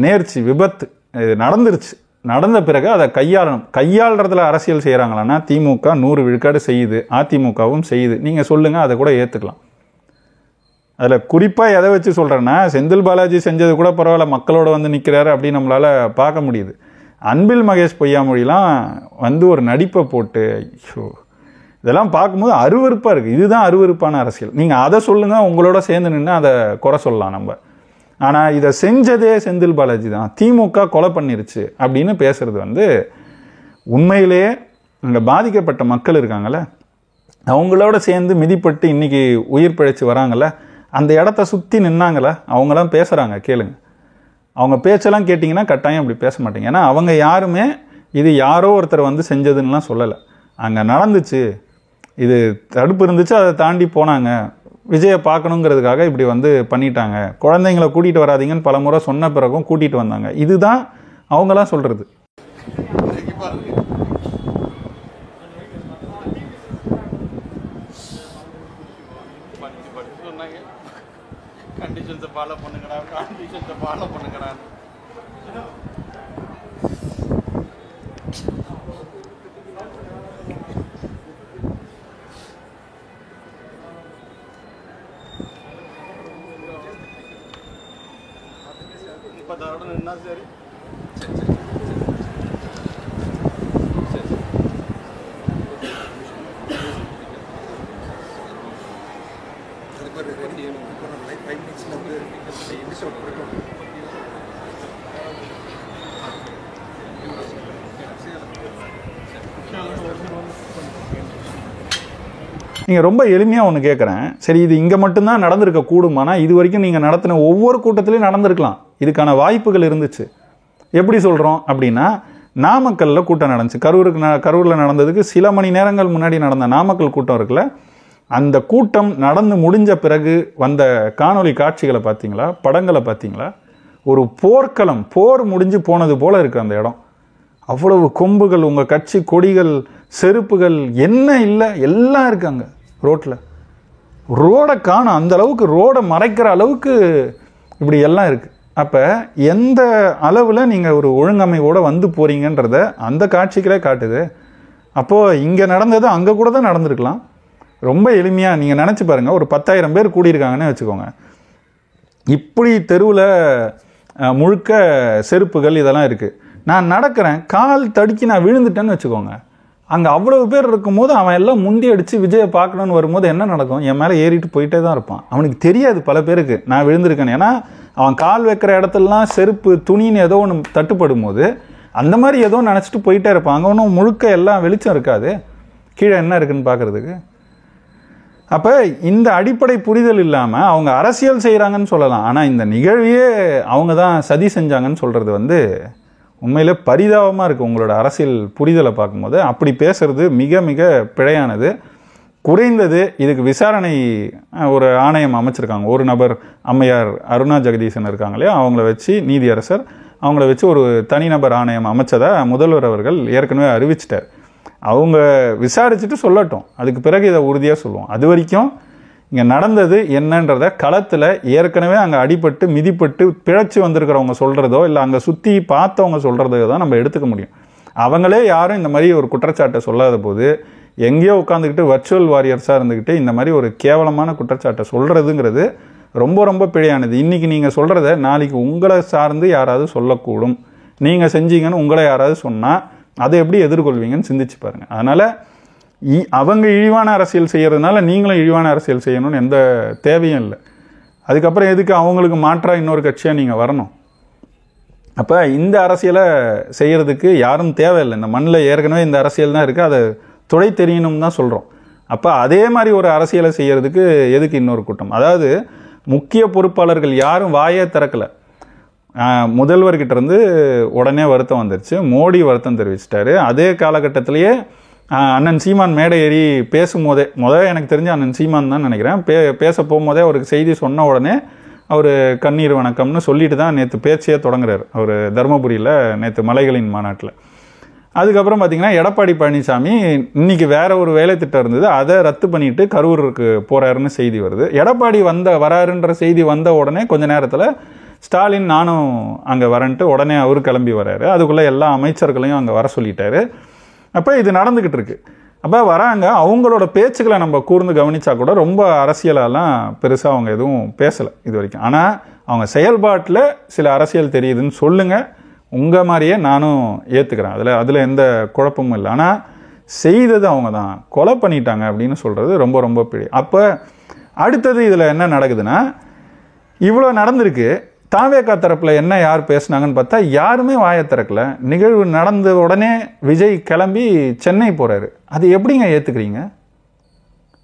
நேர்ச்சி, விபத்து, இது நடந்துருச்சு. நடந்த பிறகு அதை கையாளுறதுல அரசியல் செய்கிறாங்களான்னா திமுக 100 விழுக்காடு செய்யுது, அதிமுகவும் செய்யுது. நீங்கள் சொல்லுங்கள், அதை கூட ஏற்றுக்கலாம். அதில் குறிப்பாக எதை வச்சு சொல்கிறேன்னா, செந்தில் பாலாஜி செஞ்சது கூட பரவாயில்ல, மக்களோட வந்து நிற்கிறாரு அப்படின்னு நம்மளால் பார்க்க முடியுது. அன்பில் மகேஷ் பொய்யாமொழிலாம் வந்து ஒரு நடிப்பை போட்டு, ஐயோ, இதெல்லாம் பார்க்கும்போது அருவருப்பாக இருக்குது. இதுதான் அருவருப்பான அரசியல். நீங்கள் அதை சொல்லுங்கள், உங்களோட சேர்ந்து நின்று அதை குறை சொல்லலாம் நம்ம. ஆனால் இதை செஞ்சதே செந்தில் பாலாஜி தான், திமுக கொலை பண்ணிருச்சு அப்படின்னு பேசுறது வந்து உண்மையிலேயே இங்கே பாதிக்கப்பட்ட மக்கள் இருக்காங்கள்ல, அவங்களோட சேர்ந்து மிதிப்பட்டு இன்றைக்கி உயிர் பிழைச்சி வராங்கள்ல, அந்த இடத்த சுற்றி நின்னாங்களே, அவங்களாம் பேசுகிறாங்க, கேளுங்க. அவங்க பேச்செல்லாம் கேட்டிங்கன்னா கட்டாயம் அப்படி பேச மாட்டீங்க. ஏன்னா அவங்க யாருமே இது யாரோ ஒருத்தர் வந்து செஞ்சதுன்னெலாம் சொல்லலை. அங்கே நடந்துச்சு, இது தடுப்பு இருந்துச்சு, அதை தாண்டி போனாங்க, விஜயை பார்க்கணுங்கிறதுக்காக இப்படி வந்து பண்ணிட்டாங்க, குழந்தைங்களை கூட்டிகிட்டு வராதிங்கன்னு பல முறை சொன்ன பிறகும் கூட்டிகிட்டு வந்தாங்க. இதுதான் அவங்களாம் சொல்கிறது. கண்டிஷன்ஸை ஃபாலோ பண்ணுங்கடா, கண்டிஷன்ஸை ஃபாலோ பண்ணுங்கடா. இப்போ அதோட நின்னா சரி. நீங்கள் ரொம்ப எளிமையாக ஒன்று கேட்குறேன், சரி இது இங்கே மட்டும்தான் நடந்திருக்க கூடுமானா, இது வரைக்கும் நீங்கள் நடத்தின ஒவ்வொரு கூட்டத்திலையும் நடந்திருக்கலாம், இதுக்கான வாய்ப்புகள் இருந்துச்சு. எப்படி சொல்கிறோம் அப்படின்னா, நாமக்கல்லில் கூட்டம் நடந்துச்சு, கரூரில் நடந்ததுக்கு சில மணி நேரங்கள் முன்னாடி நடந்த நாமக்கல் கூட்டம் இருக்குல்ல, அந்த கூட்டம் நடந்து முடிஞ்ச பிறகு வந்த காணொளி காட்சிகளை பார்த்தீங்களா, படங்களை பார்த்தீங்களா? ஒரு போர்க்களம், போர் முடிஞ்சு போனது போல் இருக்குது அந்த இடம். அவ்வளவு கொம்புகள், உங்கள் கட்சி கொடிகள், செருப்புகள், என்ன இல்லை எல்லாம் இருக்காங்க ரோட்டில். ரோடை காணும், அந்த அளவுக்கு ரோடை மறைக்கிற அளவுக்கு இப்படி எல்லாம் இருக்குது. அப்போ எந்த அளவில் நீங்கள் ஒரு ஒழுங்கமைவோடு வந்து போகிறீங்கன்றத அந்த காட்சிகளே காட்டுது. அப்போது இங்கே நடந்தது அங்கே கூட தான் நடந்திருக்கலாம். ரொம்ப எளிமையாக நீங்கள் நினச்சி பாருங்கள், ஒரு 10,000 பேர் கூடியிருக்காங்கன்னு வச்சுக்கோங்க. இப்படி தெருவில் முழுக்க செருப்புகள் இதெல்லாம் இருக்குது. நான் நடக்கிறேன், கால் தடுக்கி நான் விழுந்துட்டேன்னு வச்சுக்கோங்க, அங்கே அவ்வளவு பேர் இருக்கும்போது அவன் எல்லாம் முந்தி அடித்து விஜயை பார்க்கணுன்னு வரும்போது என்ன நடக்கும்? என் மேலே ஏறிட்டு போயிட்டே தான் இருப்பான். அவனுக்கு தெரியாது பல பேருக்கு நான் விழுந்திருக்கேன். ஏன்னா அவன் கால் வைக்கிற இடத்துலலாம் செருப்பு, துணின்னு ஏதோ ஒன்று தட்டுப்படும் போது அந்த மாதிரி ஏதோ நினச்சிட்டு போயிட்டே இருப்பாங்க. ஒன்றும் முழுக்க எல்லாம் வெளிச்சம் இருக்காது, கீழே என்ன இருக்குன்னு பார்க்குறதுக்கு. அப்போ இந்த அடிப்படை புரிதல் இல்லாமல் அவங்க அரசியல் செய்கிறாங்கன்னு சொல்லலாம், ஆனால் இந்த நிகழ்வையே அவங்க தான் சதி செஞ்சாங்கன்னு சொல்கிறது வந்து உண்மையிலே பரிதாபமாக இருக்குது. உங்களோட அரசியல் புரிதலை பார்க்கும்போது அப்படி பேசுறது மிக மிக பிழையானது. குறைந்தது இதுக்கு விசாரணை ஒரு ஆணையம் அமைச்சிருக்காங்க. ஒரு நபர், அம்மையார் அருணா ஜெகதீசன் இருக்காங்க இல்லையா, அவங்கள வச்சு, நீதியரசர் அவங்கள வச்சு ஒரு தனிநபர் ஆணையம் அமைச்சதா முதல்வர் அவர்கள் ஏற்கனவே அறிவிச்சிட்டார். அவங்க விசாரிச்சுட்டு சொல்லட்டும், அதுக்கு பிறகு இதை உறுதியாக சொல்லுவோம். அது வரைக்கும் இங்கே நடந்தது என்னன்றத களத்தில் ஏற்கனவே அங்கே அடிபட்டு மிதிப்பட்டு பிழைச்சி வந்திருக்கிறவங்க சொல்கிறதோ இல்லை அங்கே சுற்றி பார்த்தவங்க சொல்கிறதோ தான் நம்ம எடுத்துக்க முடியும். அவங்களே யாரும் இந்த மாதிரி ஒரு குற்றச்சாட்டை சொல்லாத போது எங்கேயோ உட்காந்துக்கிட்டு வர்ச்சுவல் வாரியர்ஸாக இருந்துக்கிட்டு இந்த மாதிரி ஒரு கேவலமான குற்றச்சாட்டை சொல்கிறதுங்கிறது ரொம்ப ரொம்ப பிழையானது. இன்றைக்கி நீங்கள் சொல்கிறத நாளைக்கு உங்களை சார்ந்து யாராவது சொல்லக்கூடும். நீங்கள் செஞ்சீங்கன்னு உங்களை யாராவது சொன்னால் அதை எப்படி எதிர்கொள்வீங்கன்னு சிந்திச்சு பாருங்கள். அதனால் அவங்க இழிவான அரசியல் செய்கிறதுனால நீங்களும் இழிவான அரசியல் செய்யணும்னு எந்த தேவையும் இல்லை. அதுக்கப்புறம் எதுக்கு அவங்களுக்கு மாற்றாக இன்னொரு கட்சியாக நீங்கள் வரணும்? அப்போ இந்த அரசியலை செய்கிறதுக்கு யாரும் தேவையில்லை. இந்த மண்ணில் ஏற்கனவே இந்த அரசியல் தான் இருக்குது, அதை துடை தெரியணும்னு தான் சொல்கிறோம். அப்போ அதே மாதிரி ஒரு அரசியலை செய்கிறதுக்கு எதுக்கு இன்னொரு கூட்டம்? அதாவது முக்கிய பொறுப்பாளர்கள் யாரும் வாயே திறக்கலை. முதல்வர்கிட்ட இருந்து உடனே வருத்தம் வந்துருச்சு, மோடி வருத்தம் தெரிவிச்சிட்டாரு. அதே காலகட்டத்திலேயே அண்ணன் சீமான் மேடை ஏறி பேசும்போதே, எனக்கு தெரிஞ்ச அண்ணன் சீமான் தான் நினைக்கிறேன், பேச போகும்போதே அவருக்கு செய்தி சொன்ன உடனே அவர் கண்ணீர் வணக்கம்னு சொல்லிட்டு தான் நேற்று பேச்சையே தொடங்குறாரு. அவர் தருமபுரியில் நேற்று மலைகளின் மாநாட்டில். அதுக்கப்புறம் பார்த்தீங்கன்னா எடப்பாடி பழனிசாமி இன்னைக்கு வேற ஒரு வேலை திட்டம் இருந்தது, அதை ரத்து பண்ணிட்டு கரூருக்கு போறாருன்னு செய்தி வருது. எடப்பாடி வராருன்ற செய்தி வந்த உடனே கொஞ்ச நேரத்தில் ஸ்டாலின் நானும் அங்கே வரேன்ட்டு உடனே அவர் கிளம்பி வர்றாரு. அதுக்குள்ளே எல்லா அமைச்சர்களையும் அங்கே வர சொல்லிட்டாரு. அப்போ இது நடந்துக்கிட்டு இருக்கு. அப்போ வராங்க, அவங்களோட பேச்சுக்களை நம்ம கூர்ந்து கவனிச்சா கூட ரொம்ப அரசியலெல்லாம் பெருசாக அவங்க எதுவும் பேசலை இது வரைக்கும். ஆனால் அவங்க செயல்பாட்டில் சில அரசியல் தெரியுதுன்னு சொல்லுங்கள், உங்கள் மாதிரியே நானும் ஏற்றுக்கிறேன், அதில் எந்த குழப்பமும் இல்லை. ஆனால் செய்தது அவங்க தான், கொலை பண்ணிட்டாங்க அப்படின்னு சொல்கிறது ரொம்ப ரொம்ப பிழை. அப்போ அடுத்தது இதில் என்ன நடக்குதுன்னா, இவ்வளோ நடந்திருக்கு, தாவேகா தரப்பில் என்ன யார் பேசுனாங்கன்னு பார்த்தா யாருமே வாயை திறக்கல. நிகழ்வு நடந்த உடனே விஜய் கிளம்பி சென்னை போகிறாரு. அது எப்படிங்க ஏற்றுக்கிறீங்க?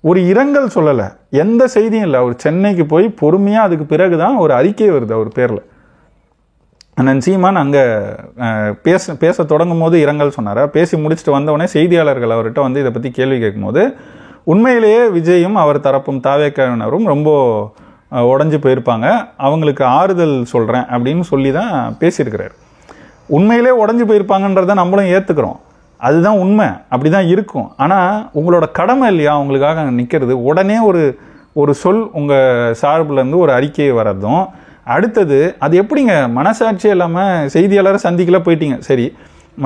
ஒரு இரங்கல் சொல்லலை, எந்த செய்தியும் இல்லை. அவர் சென்னைக்கு போய் பொறுமையாக அதுக்கு பிறகு தான் ஒரு அறிக்கை வருது அவர் பேரில். அண்ணன் சீமான் அங்கே பேச தொடங்கும் போது இரங்கல் சொன்னார். பேசி முடிச்சுட்டு வந்தவுடனே செய்தியாளர்கள் அவர்கிட்ட வந்து இதை பற்றி கேள்வி கேட்கும்போது உண்மையிலேயே விஜயும் அவர் தரப்பும் தாவேக்காவினரும் ரொம்ப உடஞ்சி போயிருப்பாங்க, அவங்களுக்கு ஆறுதல் சொல்கிறேன் அப்படின்னு சொல்லி தான் பேசியிருக்கிறார். உண்மையிலே உடஞ்சி போயிருப்பாங்கன்றதை நம்மளும் ஏற்றுக்கிறோம், அதுதான் உண்மை, அப்படி தான் இருக்கும். ஆனால் உங்களோட கடமை இல்லையா அவங்களுக்காக நிற்கிறது? உடனே ஒரு சொல் உங்கள் சார்பிலேருந்து ஒரு அறிக்கை வர்றதும், அடுத்தது அது எப்படிங்க மனசாட்சியே இல்லாமல் செய்தியாளரை சந்திக்கல போயிட்டீங்க, சரி,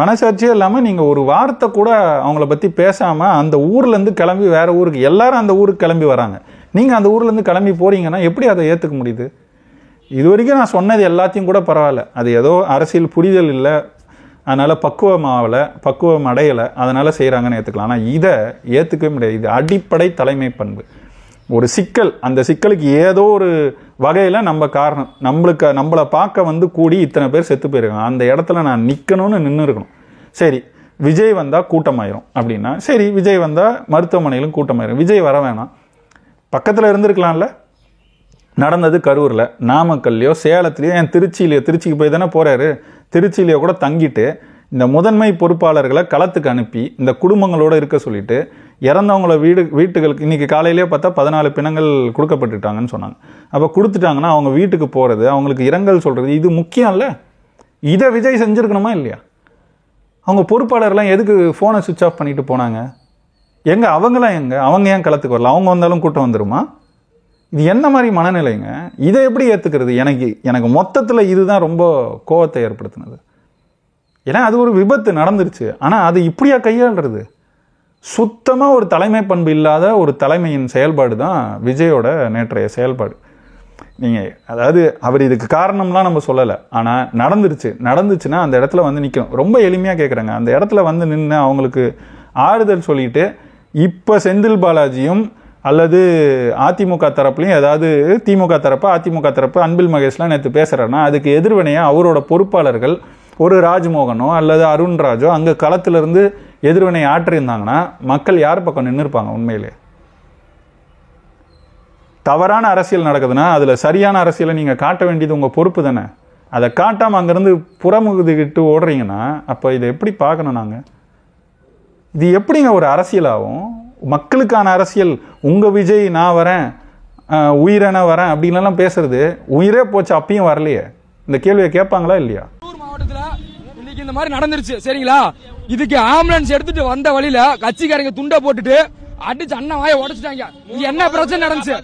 மனசாட்சியே இல்லாமல் நீங்கள் ஒரு வார்த்தை கூட அவங்கள பற்றி பேசாமல் அந்த ஊர்லேருந்து கிளம்பி வேறு ஊருக்கு, எல்லாரும் அந்த ஊருக்கு கிளம்பி வராங்க, நீங்கள் அந்த ஊர்லேருந்து கிளம்பி போகிறீங்கன்னா எப்படி அதை ஏற்றுக்க முடியுது? இது வரைக்கும் நான் சொன்னது எல்லாத்தையும் கூட பரவாயில்ல, அது ஏதோ அரசியல் புரிதல் இல்லை, அதனால் பக்குவம் அடையலை, அதனால் செய்கிறாங்கன்னு ஏற்றுக்கலாம். ஆனால் இதை ஏற்றுக்கவே முடியாது. இது அடிப்படை தலைமை பண்பு. ஒரு சிக்கல், அந்த சிக்கலுக்கு ஏதோ ஒரு வகையில் நம்ம காரணம், நம்மளை பார்க்க வந்து கூடி இத்தனை பேர் செத்து போயிருக்காங்க, அந்த இடத்துல நான் நிற்கணும்னு நின்று இருக்கணும். சரி, விஜய் வந்தால் கூட்டமாயிரும் அப்படின்னா, சரி, விஜய் வந்தால் மருத்துவமனையிலும் கூட்டமாயிரும், விஜய் வர வேணாம், பக்கத்தில் இருந்திருக்கலாம்ல. நடந்தது கரூரில், நாமக்கல்லையோ சேலத்துலையோ, என் திருச்சிக்கு போய் தானே போகிறாரு, திருச்சியிலையோ கூட தங்கிட்டு இந்த முதன்மை பொறுப்பாளர்களை களத்துக்கு அனுப்பி இந்த குடும்பங்களோடு இருக்க சொல்லிட்டு இறந்தவங்கள வீட்டுகளுக்கு இன்றைக்கி காலையிலே பார்த்தா 14 பிணங்கள் கொடுக்கப்பட்டுட்டாங்கன்னு சொன்னாங்க. அப்போ கொடுத்துட்டாங்கன்னா அவங்க வீட்டுக்கு போகிறது, அவங்களுக்கு இரங்கல் சொல்கிறது, இது முக்கியம் இல்லை? இதை விஜய் செஞ்சுருக்கணுமா இல்லையா? அவங்க பொறுப்பாளர்லாம் எதுக்கு ஃபோனை சுவிட்ச் ஆஃப் பண்ணிட்டு போனாங்க? அவங்க ஏன் களத்துக்கு வரல? அவங்க வந்தாலும் கூட்டம் வந்துருமா? இது என்ன மாதிரி மனநிலைங்க? இதை எப்படி ஏற்றுக்கிறது? எனக்கு மொத்தத்தில் இதுதான் ரொம்ப கோபத்தை ஏற்படுத்தினது. ஏன்னா அது ஒரு விபத்து நடந்துருச்சு, ஆனால் அது இப்படியா கையாளுறது? சுத்தமாக ஒரு தலைமை பண்பு இல்லாத ஒரு தலைமையின் செயல்பாடு தான் விஜயோட நேற்றைய செயல்பாடு. அதாவது அவர் இதுக்கு காரணம்லாம் நம்ம சொல்லலை, ஆனால் நடந்துச்சுன்னா அந்த இடத்துல வந்து நிற்கணும். ரொம்ப எளிமையாக கேட்குறாங்க, அந்த இடத்துல வந்து நின்று அவங்களுக்கு ஆறுதல் சொல்லிட்டு, இப்போ செந்தில் பாலாஜியும் அல்லது அதிமுக தரப்புலையும் ஏதாவது அதிமுக தரப்பு அன்பில் மகேஷ்லாம் நேற்று பேசுகிறாருன்னா அதுக்கு எதிர்வினையாக அவரோட பொறுப்பாளர்கள் ஒரு ராஜ்மோகனோ அல்லது அருண்ராஜோ அங்கே களத்திலிருந்து எதிர்வினை ஆற்றியிருந்தாங்கன்னா மக்கள் யார் பக்கம் நின்று இருப்பாங்க? உண்மையிலே தவறான அரசியல் நடக்குதுன்னா அதில் சரியான அரசியலை நீங்கள் காட்ட வேண்டியது உங்கள் பொறுப்பு தானே. அதை காட்டாமல் அங்கேருந்து புறமுகுதுகிட்டு ஓடுறீங்கன்னா அப்போ இதை எப்படி பார்க்கணும் நாங்கள்? இது எப்படிங்க ஒரு அரசியலாகும்? மக்களுக்கான அரசியல். உங்கள் விஜய் நான் வரேன், உயிரென வரேன் அப்படின்லாம் பேசுறது, உயிரே போச்சு அப்பயும் வரலையே. இந்த கேள்வியை கேட்பாங்களா இல்லையா? மாவட்டத்தில் இன்னைக்கு இந்த மாதிரி நடந்துருச்சு சரிங்களா. இதுக்கு ஆம்புலன்ஸ் எடுத்துட்டு வந்த வழியில கட்சிக்காரங்க துண்டை போட்டுட்டு அடிச்சு அண்ணன் வாயை உடைச்சிட்டாங்க. இது என்ன பிரச்சனை நடந்துச்சு?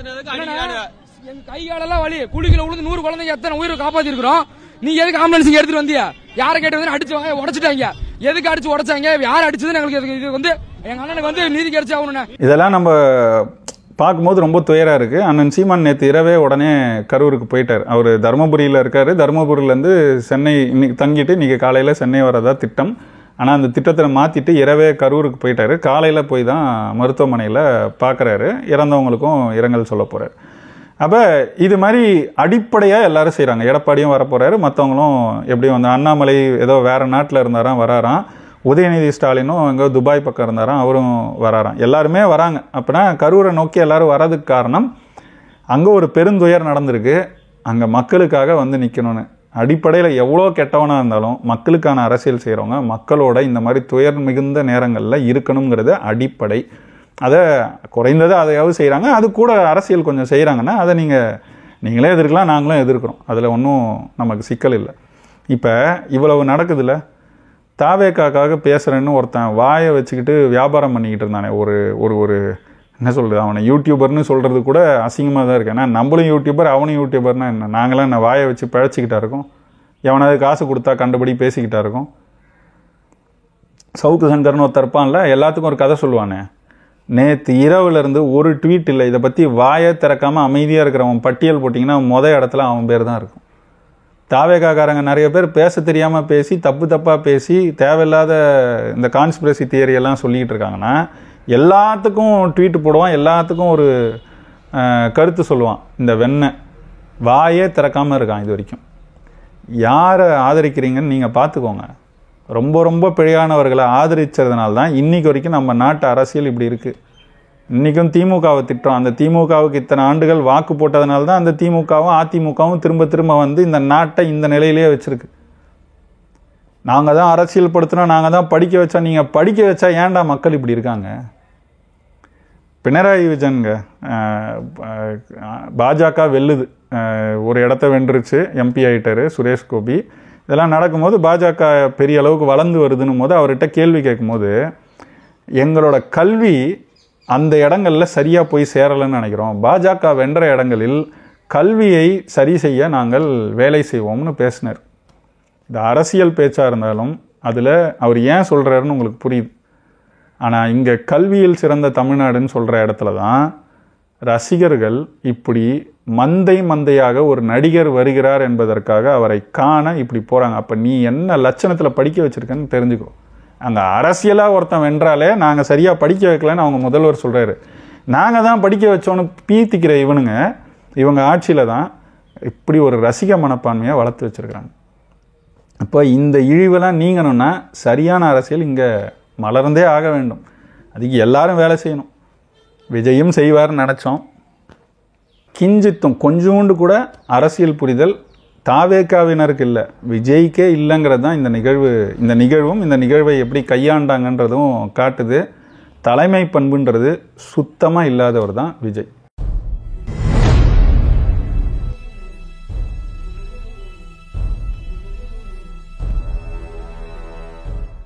எங்க கைகாலெல்லாம் வலி, குழிகளை விழுந்து 100 குழந்தைங்க எத்தனை உயிரை காப்பாத்தி இருக்கிறோம். நீ எதுக்கு ஆம்புலன்ஸ் எடுத்துட்டு வந்தியா? யாரை கேட்டு வந்து அடிச்சு வாயை உடைச்சிட்டாங்க. எதுக்கு அடிச்சு உடைச்சாங்க? யார் அடிச்சதுன்னு எங்களுக்கு இது வந்து எங்க அண்ணனுக்கு வந்து நீதி கிடைச்சாகணும். இதெல்லாம் நம்ம பார்க்கும்போது ரொம்ப துயராக இருக்குது. அண்ணன் சீமான் நேற்று இரவே உடனே கரூருக்கு போயிட்டார். அவர் தருமபுரியில் இருக்கார். தருமபுரியிலேருந்து சென்னை இன்னைக்கு தங்கிட்டு இன்றைக்கி காலையில் சென்னை வரதா திட்டம். ஆனால் அந்த திட்டத்தை மாற்றிட்டு இரவே கரூருக்கு போயிட்டார். காலையில் போய் தான் மருத்துவமனையில் பார்க்குறாரு. இறந்தவங்களுக்கும் இரங்கல் சொல்ல போகிறார். அப்போ இது மாதிரி அடிப்படையாக எல்லாரும் செய்கிறாங்க. எடப்பாடியும் வரப்போகிறாரு, மற்றவங்களும் எப்படியும் வந்து அண்ணாமலை ஏதோ வேறு நாட்டில் இருந்தாராம் வராராம், உதயநிதி ஸ்டாலினும் எங்கோ துபாய் பக்கம் இருந்தாராம் அவரும் வராராம், எல்லாருமே வராங்க. அப்படின்னா கரூரை நோக்கி எல்லாரும் வர்றதுக்கு காரணம் அங்கே ஒரு பெருந்துயர் நடந்திருக்கு, அங்கே மக்களுக்காக வந்து நிற்கணும்னு. அடிப்படையில் எவ்வளோ கெட்டவனாக இருந்தாலும் மக்களுக்கான அரசியல் செய்கிறவங்க மக்களோட இந்த மாதிரி துயர் மிகுந்த நேரங்களில் இருக்கணுங்கிறது அடிப்படை. அதை குறைந்தது அதையாவது செய்கிறாங்க. அது கூட அரசியல் கொஞ்சம் செய்கிறாங்கன்னா அதை நீங்களே எதிர்க்கலாம், நாங்களும் எதிர்க்கிறோம். அதில் ஒன்றும் நமக்கு சிக்கல் இல்லை. இப்போ இவ்வளவு நடக்குதுல்ல, தாவேக்காக்காக பேசுகிறேன்னு ஒருத்தன் வாயை வச்சுக்கிட்டு வியாபாரம் பண்ணிக்கிட்டு இருந்தானே, ஒரு என்ன சொல்கிறது, அவனை யூடியூபர்னு சொல்கிறது கூட அசிங்கமாக தான் இருக்கு. ஏன்னா நம்மளும் யூடியூபர் அவனும் யூடியூபர்னா என்ன? நாங்களாம் என்ன வாயை வச்சு பிழைச்சிக்கிட்டா இருக்கோம்? எவனாவது காசு கொடுத்தா கண்டுபடி பேசிக்கிட்டா இருக்கோம்? சவுக்கு சங்கர்னு ஒருத்தர் இருப்பான்ல, எல்லாத்துக்கும் ஒரு கதை சொல்லுவானே, நேற்று இரவுலேருந்து ஒரு ட்வீட் இல்லை, இதை பற்றி வாயை திறக்காமல் அமைதியாக இருக்கிறவன் பட்டியல் போட்டிங்கன்னா இடத்துல அவன் பேர் தான் இருக்கும். தாவேக்காக்காரங்க நிறைய பேர் பேச தெரியாமல் பேசி தப்பாக பேசி தேவையில்லாத இந்த கான்ஸ்பிரசி தியரியெல்லாம் சொல்லிக்கிட்டு இருக்காங்கன்னா, எல்லாத்துக்கும் ட்வீட் போடுவான், எல்லாத்துக்கும் ஒரு கருத்து சொல்லுவான். இந்த வாயே திறக்காமல் இருக்கான். இது வரைக்கும் யாரை ஆதரிக்கிறீங்கன்னு நீங்கள் பார்த்துக்கோங்க. ரொம்ப ரொம்ப பிழையானவர்களை ஆதரிச்சதுனால தான் இன்றைக்கி வரைக்கும் நம்ம நாட்டு அரசியல் இப்படி இருக்குது. இன்றைக்கும் திமுகவை திட்டுறோம். அந்த திமுகவுக்கு இத்தனை ஆண்டுகள் வாக்கு போட்டதுனால தான் அந்த திமுகவும் அதிமுகவும் திரும்ப வந்து இந்த நாட்டை இந்த நிலையிலேயே வச்சுருக்கு. நாங்கள் தான் அரசியல் படுத்தினோம், நாங்கள் தான் படிக்க வச்சோம். நீங்கள் படிக்க வச்சா ஏன்டா மக்கள் இப்படி இருக்காங்க? பினராயி விஜயனுங்க, பாஜக வெல்லுது, ஒரு இடத்த வென்றுச்சு, எம்பி ஆகிட்டார் சுரேஷ் கோபி. இதெல்லாம் நடக்கும்போது பாஜக பெரிய அளவுக்கு வளர்ந்து வருதுன்னும் போது அவர்கிட்ட கேள்வி கேட்கும்போது, எங்களோட கல்வி அந்த இடங்களில் சரியாக போய் சேரலைன்னு நினைக்கிறோம், பாஜக வென்ற இடங்களில் கல்வியை சரி செய்ய நாங்கள் வேலை செய்வோம்னு பேசினார். இது அரசியல் பேச்சாக இருந்தாலும் அதில் அவர் ஏன் சொல்கிறாருன்னு உங்களுக்கு புரியுது. ஆனால் இங்கே கல்வியில் சிறந்த தமிழ்நாடுன்னு சொல்கிற இடத்துல தான் ரசிகர்கள் இப்படி மந்தையாக ஒரு நடிகர் வருகிறார் என்பதற்காக அவரை காண இப்படி போகிறாங்க. அப்போ நீ என்ன லட்சணத்தில் படிக்க வச்சுருக்கன்னு தெரிஞ்சுக்கோ. அங்கே அரசியலாக ஒருத்தன் வென்றாலே நாங்கள் சரியாக படிக்க வைக்கலன்னு அவங்க முதல்வர் சொல்கிறாரு. நாங்கள் தான் படிக்க வச்சோன்னு பீத்திக்கிற இவங்க ஆட்சியில் தான் இப்படி ஒரு ரசிக மனப்பான்மையாக வளர்த்து வச்சுருக்கிறாங்க. அப்போ இந்த இழிவெல்லாம் நீங்கணும்னா சரியான அரசியல் இங்கே மலர்ந்தே ஆக வேண்டும். அதுக்கு எல்லாரும் வேலை செய்யணும். விஜயும் செய்வார்னு நினச்சோம். கிஞ்சித்தும் கொஞ்சோண்டு கூட அரசியல் புரிதல் தாவேக்காவினருக்கு இல்லை, விஜய்க்கே இல்லைங்கிறது தான் இந்த நிகழ்வும் இந்த நிகழ்வை எப்படி கையாண்டாங்கன்றதும் காட்டுது. தலைமை பண்புன்றது சுத்தமாக இல்லாதவர் தான் விஜய்.